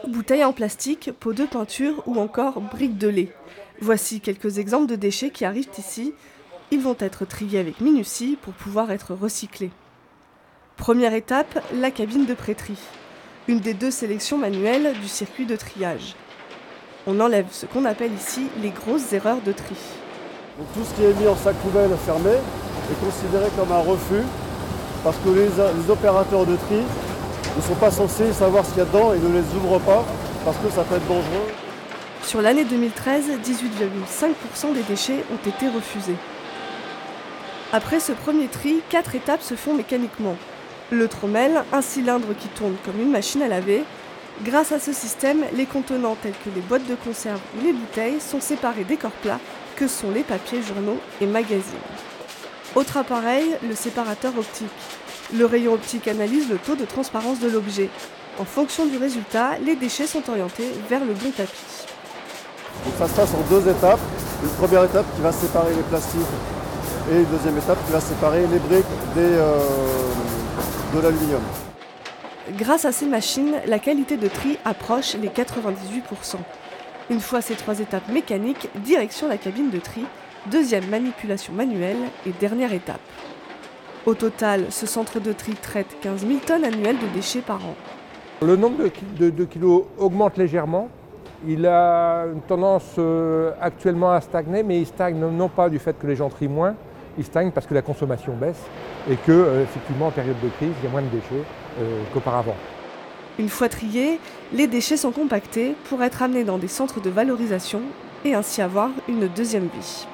Bouteilles en plastique, pots de peinture ou encore briques de lait. Voici quelques exemples de déchets qui arrivent ici. Ils vont être triés avec minutie pour pouvoir être recyclés. Première étape, la cabine de pré-tri. Une des deux sélections manuelles du circuit de triage. On enlève ce qu'on appelle ici les grosses erreurs de tri. Donc tout ce qui est mis en sac poubelle fermé est considéré comme un refus parce que les opérateurs de tri ne sont pas censés savoir ce qu'il y a dedans et ne les ouvrent pas parce que ça peut être dangereux. Sur l'année 2013, 18,5% des déchets ont été refusés. Après ce premier tri, 4 étapes se font mécaniquement. Le trommel, un cylindre qui tourne comme une machine à laver. Grâce à ce système, les contenants tels que les boîtes de conserve ou les bouteilles sont séparés des corps plats que sont les papiers, journaux et magazines. Autre appareil, le séparateur optique. Le rayon optique analyse le taux de transparence de l'objet. En fonction du résultat, les déchets sont orientés vers le bon tapis. Donc ça se passe en 2 étapes. Une première étape qui va séparer les plastiques et une deuxième étape qui va séparer les briques de l'aluminium. Grâce à ces machines, la qualité de tri approche les 98%. Une fois ces 3 étapes mécaniques, direction la cabine de tri, deuxième manipulation manuelle et dernière étape. Au total, ce centre de tri traite 15 000 tonnes annuelles de déchets par an. Le nombre de kilos augmente légèrement. Il a une tendance actuellement à stagner, mais il stagne non pas du fait que les gens trient moins, il stagne parce que la consommation baisse et que, effectivement, en période de crise, il y a moins de déchets qu'auparavant. Une fois triés, les déchets sont compactés pour être amenés dans des centres de valorisation et ainsi avoir une deuxième vie.